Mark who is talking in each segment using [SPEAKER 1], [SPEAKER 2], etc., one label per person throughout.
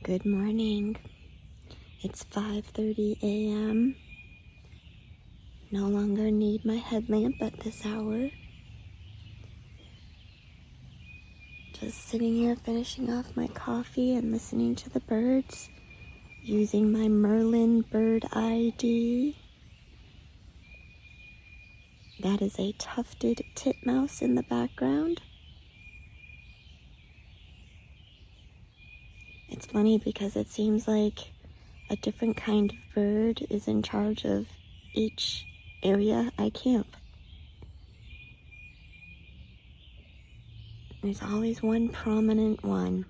[SPEAKER 1] Good morning. It's 5:30 a.m. No longer need my headlamp at this hour. Just sitting here finishing off my coffee and listening to the birds, using my Merlin bird ID. That is a tufted titmouse in the background. It's funny because it seems like a different kind of bird is in charge of each area I camp. There's always one prominent one.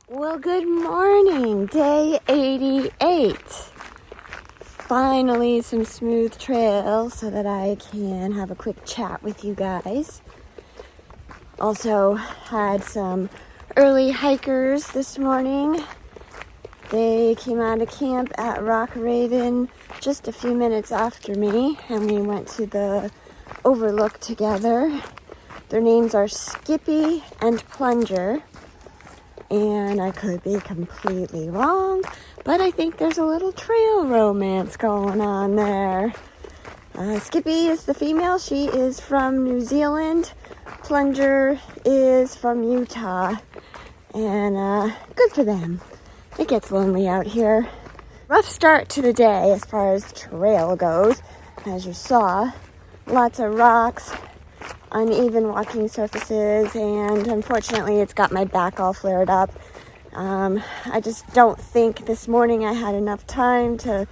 [SPEAKER 1] Well, good morning, day 88. Finally some smooth trail so that I can have a quick chat with you guys. Also had some early hikers this morning. They came out of camp at Rock Raven just a few minutes after me, and we went to the Overlook together. Their names are Skippy and Plunger. And I could be completely wrong, but I think there's a little trail romance going on there. Skippy is the female. She is from New Zealand. Plunger is from Utah. And good for them. It gets lonely out here. Rough start to the day as far as trail goes. As you saw, lots of rocks, uneven walking surfaces, and unfortunately it's got my back all flared up. I just don't think this morning I had enough time to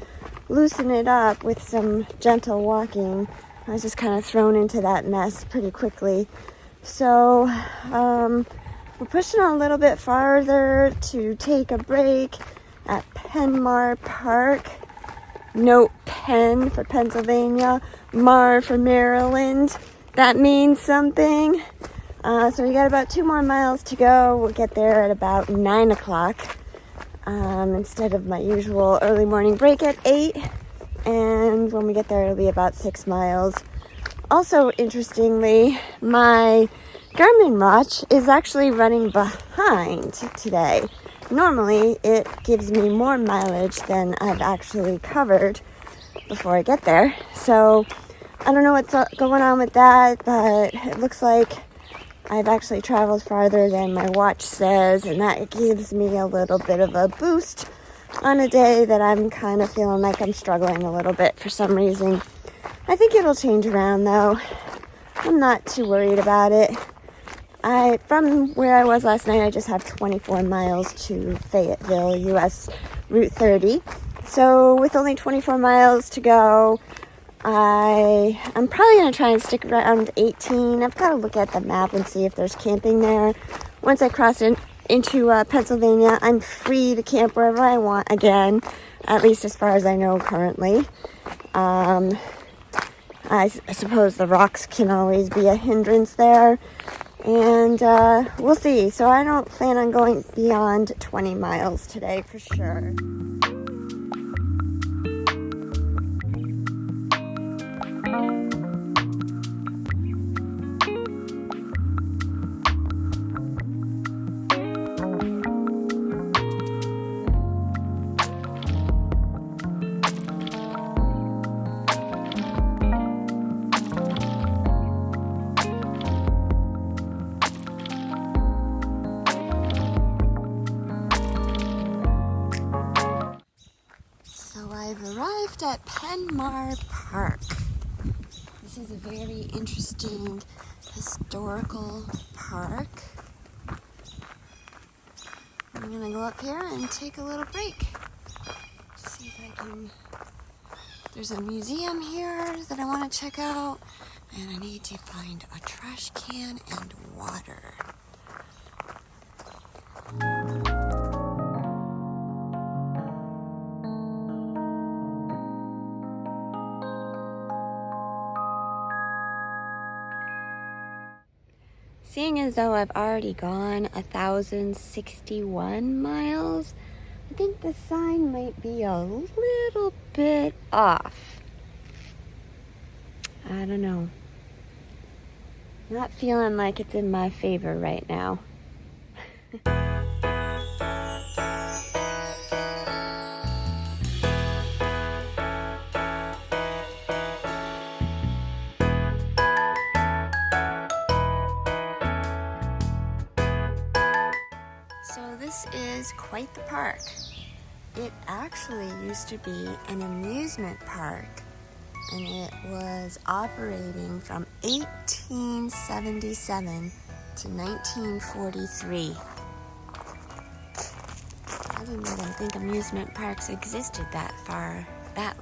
[SPEAKER 1] loosen it up with some gentle walking. I was just kind of thrown into that mess pretty quickly. So we're pushing on a little bit farther to take a break at PennMar Park. Note Penn for Pennsylvania, Mar for Maryland. That means something. So we got about 2 more miles to go. We'll get there at about 9 o'clock instead of my usual early morning break at 8. and when we get there it'll be about 6 miles. Also, interestingly, my Garmin watch is actually running behind today. Normally, it gives me more mileage than I've actually covered before I get there. So, I don't know what's going on with that, but it looks like I've actually traveled farther than my watch says, and that gives me a little bit of a boost on a day that I'm kind of feeling like I'm struggling a little bit for some reason. I think it'll change around though. I'm not too worried about it. From where I was last night, I just have 24 miles to Fayetteville, US Route 30. So with only 24 miles to go, I'm probably going to try and stick around 18. I've got to look at the map and see if there's camping there. Once I cross into Pennsylvania, I'm free to camp wherever I want again, at least as far as I know currently. I suppose the rocks can always be a hindrance there, and we'll see. So I don't plan on going beyond 20 miles today for sure. I've arrived at PennMar Park. This is a very interesting historical park. I'm gonna go up here and take a little break. See if I can. There's a museum here that I want to check out, and I need to find a trash can and water. Seeing as though I've already gone 1,061 miles, I think the sign might be a little bit off. I don't know. Not feeling like it's in my favor right now. So this is quite the park. It actually used to be an amusement park, and it was operating from 1877 to 1943. I didn't even think amusement parks existed that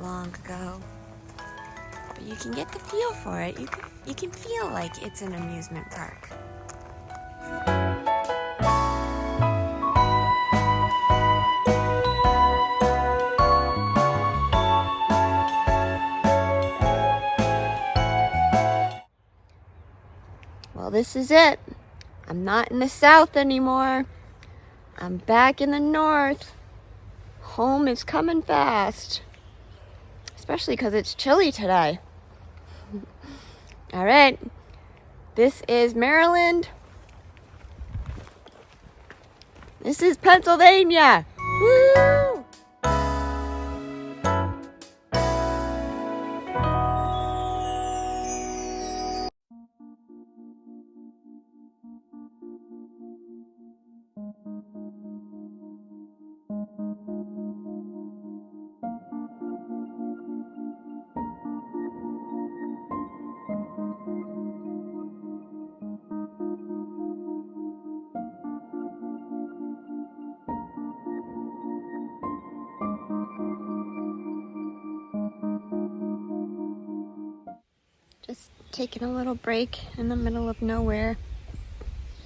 [SPEAKER 1] long ago. But you can get the feel for it. You can feel like it's an amusement park. Well, this is it. I'm not in the South anymore. I'm back in the North. Home is coming fast. Especially because it's chilly today. All right. This is Maryland. This is Pennsylvania. Woo! Just taking a little break in the middle of nowhere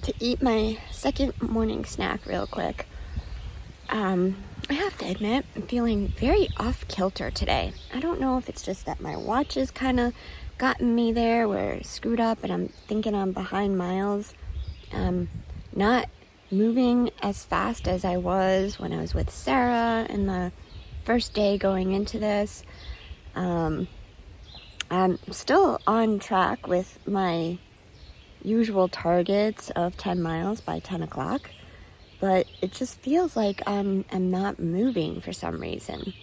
[SPEAKER 1] to eat my second morning snack real quick. I have to admit, I'm feeling very off kilter today. I don't know if it's just that my watch has kind of gotten me there where it's screwed up and I'm thinking I'm behind miles. Not moving as fast as I was when I was with Sarah in the first day going into this. I'm still on track with my usual targets of 10 miles by 10 o'clock, but it just feels like I'm not moving for some reason.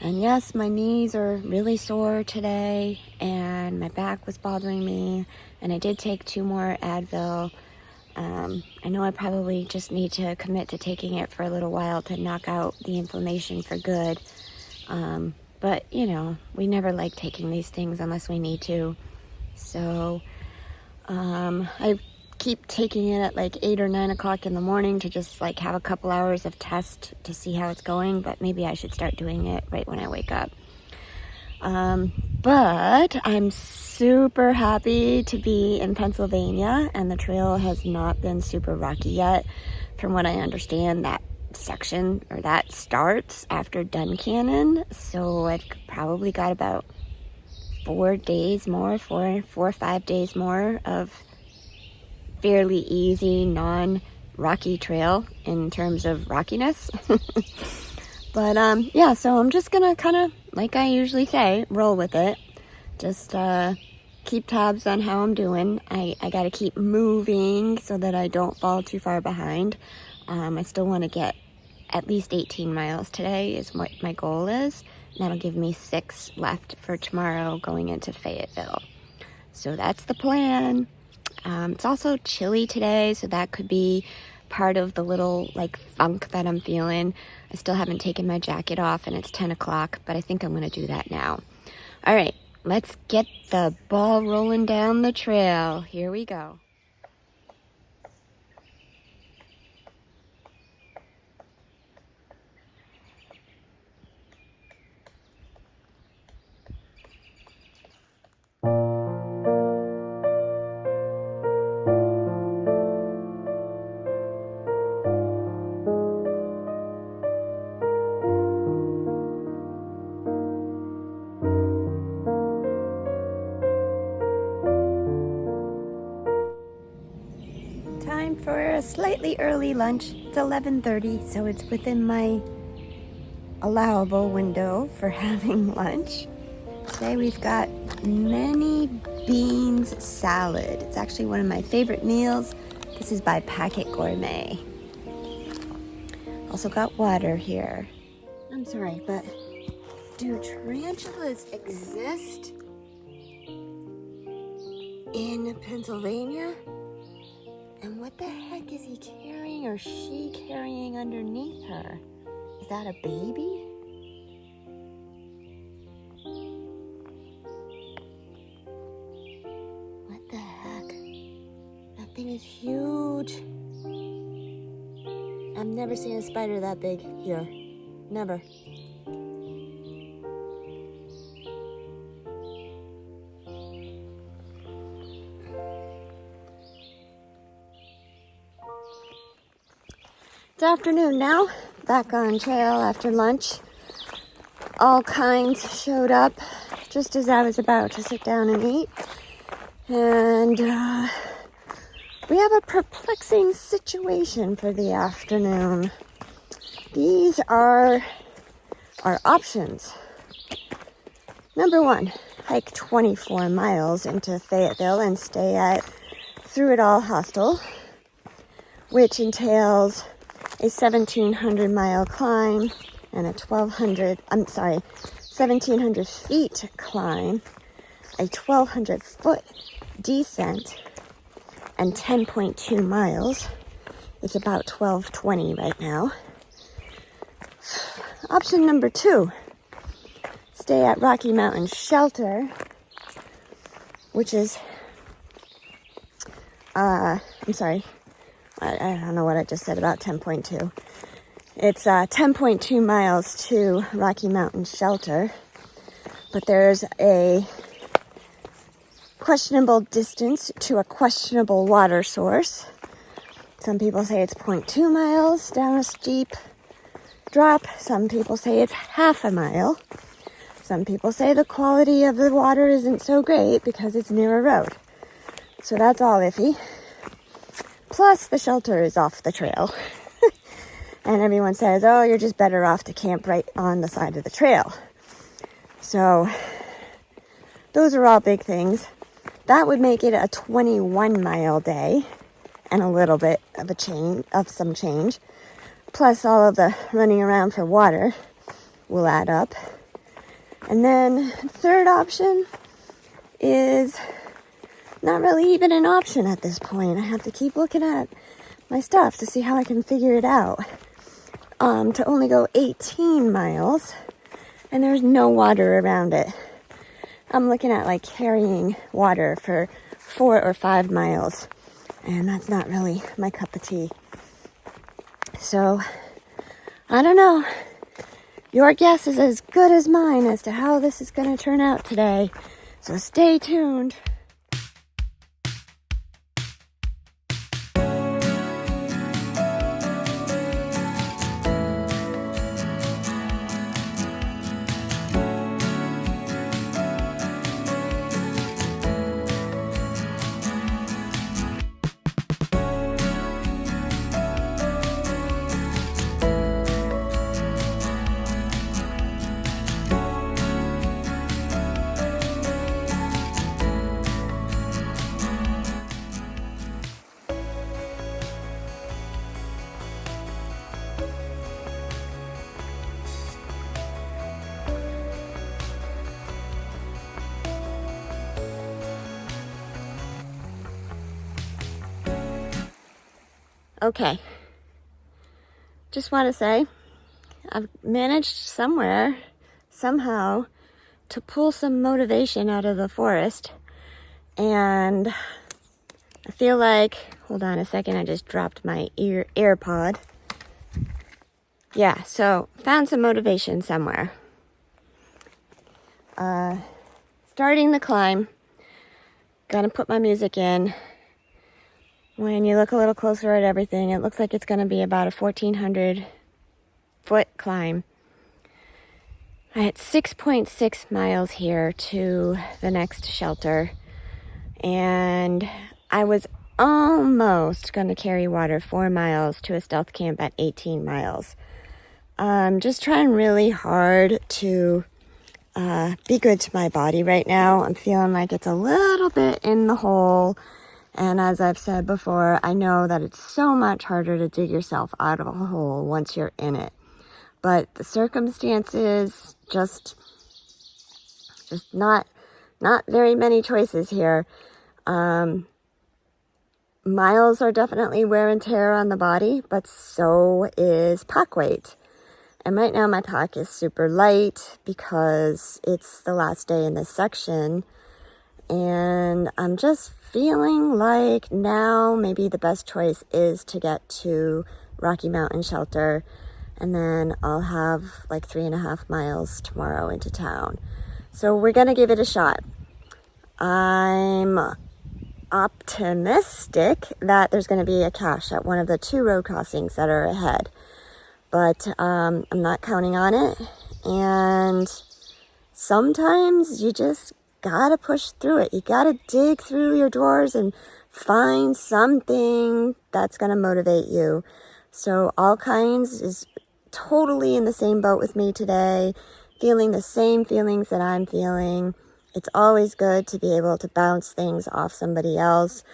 [SPEAKER 1] And yes, my knees are really sore today, and my back was bothering me, and I did take 2 more Advil. I know I probably just need to commit to taking it for a little while to knock out the inflammation for good. But, you know, we never like taking these things unless we need to. So I keep taking it at like 8 or 9 o'clock in the morning to just like have a couple hours of test to see how it's going. But maybe I should start doing it right when I wake up. But I'm super happy to be in Pennsylvania, and the trail has not been super rocky yet. From what I understand, that section, or that starts after Duncannon, so I've probably got about 4 days more, 4 or 5 days more of fairly easy, non-rocky trail in terms of rockiness. But yeah, so I'm just gonna kind of, like I usually say, roll with it. Just keep tabs on how I'm doing. I gotta keep moving so that I don't fall too far behind. I still want to get at least 18 miles today is what my goal is. That'll give me 6 left for tomorrow going into Fayetteville. So that's the plan. It's also chilly today, so that could be part of the little like funk that I'm feeling. I still haven't taken my jacket off, and it's 10 o'clock, but I think I'm going to do that now. All right, let's get the ball rolling down the trail. Here we go. Time for a slightly early lunch. It's 11:30, so it's within my allowable window for having lunch. Today we've got many beans salad. It's actually one of my favorite meals. This is by Packet Gourmet. Also got water here. I'm sorry, but do tarantulas exist in Pennsylvania? And what the heck is he carrying or she carrying underneath her? Is that a baby? What the heck? That thing is huge. I've never seen a spider that big here. Never. It's afternoon now, back on trail after lunch. All kinds showed up just as I was about to sit down and eat. And we have a perplexing situation for the afternoon. These are our options. Number 1, hike 24 miles into Fayetteville and stay at Through It All Hostel, which entails a 1,700 mile climb and a 1,700 feet climb, a 1,200 foot descent, and 10.2 miles. It's about 12:20 right now. Option number 2, stay at Rocky Mountain Shelter, which is, I don't know what I just said about 10.2. It's 10.2 miles to Rocky Mountain Shelter, but there's a questionable distance to a questionable water source. Some people say it's 0.2 miles down a steep drop. Some people say it's half a mile. Some people say the quality of the water isn't so great because it's near a road. So that's all iffy. Plus, the shelter is off the trail. And everyone says, oh, you're just better off to camp right on the side of the trail. So those are all big things. That would make it a 21-mile day and a little bit of some change. Plus all of the running around for water will add up. And then third option is not really even an option at this point. I have to keep looking at my stuff to see how I can figure it out. To only go 18 miles, and there's no water around it. I'm looking at like carrying water for 4 or 5 miles, and that's not really my cup of tea. So, I don't know. Your guess is as good as mine as to how this is going to turn out today. So stay tuned. Okay, just want to say I've managed somehow to pull some motivation out of the forest, and I feel like, hold on a second, I just dropped my AirPod. Yeah, so found some motivation somewhere. Starting the climb, gonna put my music in. When you look a little closer at everything, it looks like it's going to be about a 1,400 foot climb. I had 6.6 miles here to the next shelter, and I was almost going to carry water 4 miles to a stealth camp at 18 miles. I'm just trying really hard to be good to my body right now. I'm feeling like it's a little bit in the hole. And as I've said before, I know that it's so much harder to dig yourself out of a hole once you're in it. But the circumstances, just not very many choices here. Miles are definitely wear and tear on the body, but so is pack weight. And right now my pack is super light because it's the last day in this section. And I'm just feeling like now maybe the best choice is to get to Rocky Mountain Shelter, and then I'll have like 3.5 miles tomorrow into town. So we're gonna give it a shot. I'm optimistic that there's gonna be a cache at one of the 2 road crossings that are ahead, but I'm not counting on it. And sometimes you just gotta push through it. You gotta dig through your drawers and find something that's gonna motivate you. So All Kinds is totally in the same boat with me today, feeling the same feelings that I'm feeling. It's always good to be able to bounce things off somebody else.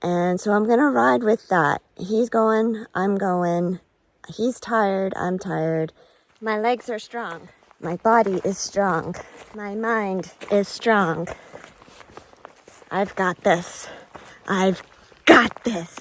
[SPEAKER 1] And so I'm gonna ride with that. He's going, I'm going. He's tired, I'm tired. My legs are strong. My body is strong. My mind is strong. I've got this. I've got this.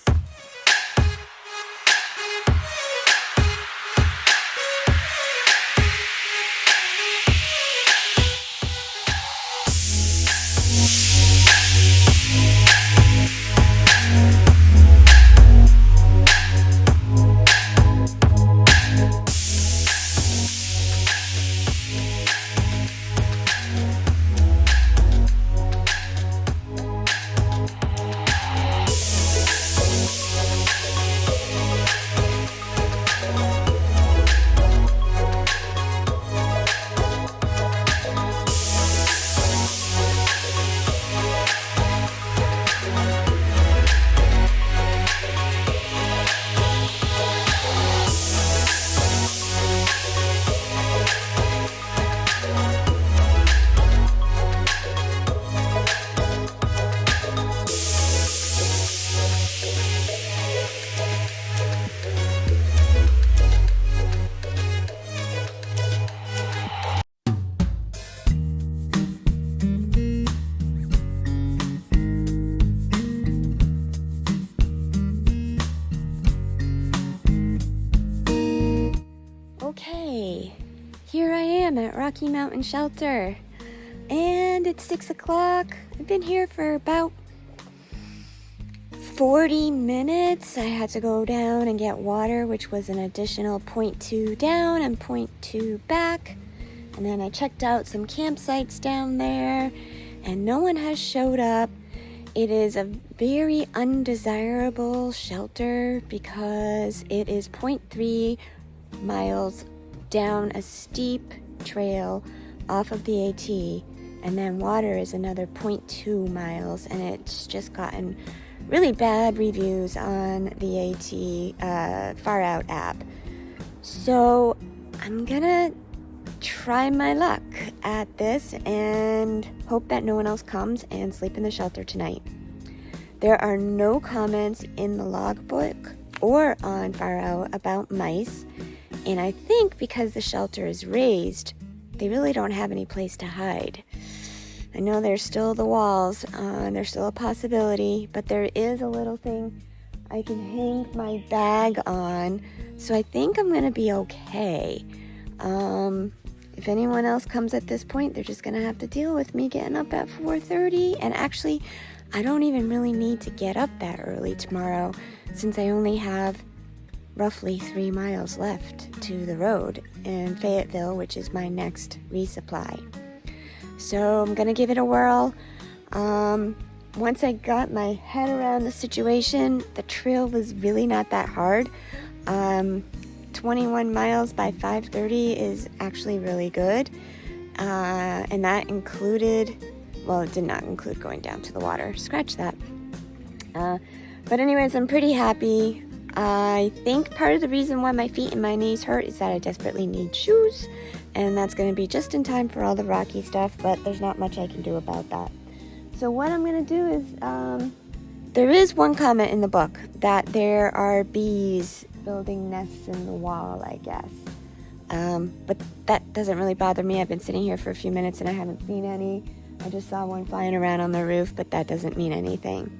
[SPEAKER 1] am at Rocky Mountain Shelter, and it's 6 o'clock. I've been here for about 40 minutes. I had to go down and get water, which was an additional 0.2 down and 0.2 back. And then I checked out some campsites down there, and no one has showed up. It is a very undesirable shelter because it is 0.3 miles down a steep trail off of the AT, and then water is another 0.2 miles, and it's just gotten really bad reviews on the AT Far Out app. So I'm gonna try my luck at this and hope that no one else comes and sleep in the shelter tonight. There are no comments in the logbook or on Far Out about mice, and I think because the shelter is raised, they really don't have any place to hide. I know there's still the walls, there's still a possibility, but there is a little thing I can hang my bag on, so I think I'm gonna be okay. If anyone else comes at this point, they're just gonna have to deal with me getting up at 4:30, and actually, I don't even really need to get up that early tomorrow, since I only have roughly 3 miles left to the road in Fayetteville, which is my next resupply. So I'm gonna give it a whirl. Once I got my head around the situation, the trail was really not that hard. 21 miles by 5:30 is actually really good. And that included, well, it did not include going down to the water. Scratch that. But anyways, I'm pretty happy. I think part of the reason why my feet and my knees hurt is that I desperately need shoes, and that's going to be just in time for all the rocky stuff, but there's not much I can do about that. So what I'm going to do is, there is one comment in the book that there are bees building nests in the wall, I guess. But that doesn't really bother me. I've been sitting here for a few minutes and I haven't seen any. I just saw one flying around on the roof, but that doesn't mean anything.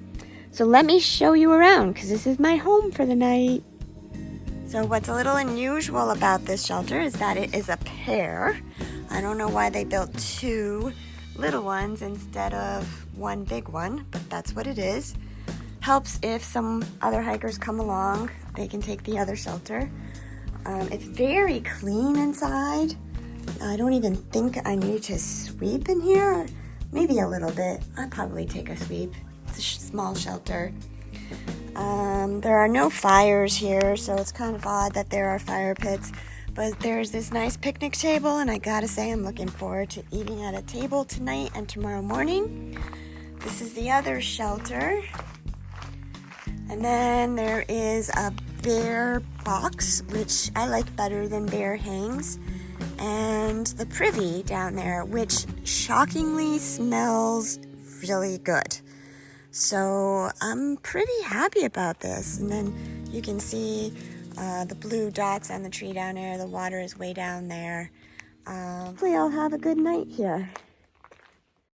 [SPEAKER 1] So let me show you around, because this is my home for the night. So what's a little unusual about this shelter is that it is a pair. I don't know why they built 2 little ones instead of 1 big one, but that's what it is. Helps if some other hikers come along, they can take the other shelter. It's very clean inside. I don't even think I need to sweep in here. Maybe a little bit. I'd probably take a sweep. It's a small shelter. There are no fires here, so it's kind of odd that there are fire pits. But there's this nice picnic table, and I gotta say I'm looking forward to eating at a table tonight and tomorrow morning. This is the other shelter. And then there is a bear box, which I like better than bear hangs. And the privy down there, which shockingly smells really good. So I'm pretty happy about this. And then you can see the blue dots on the tree down there. The water is way down there. Hopefully I'll have a good night here.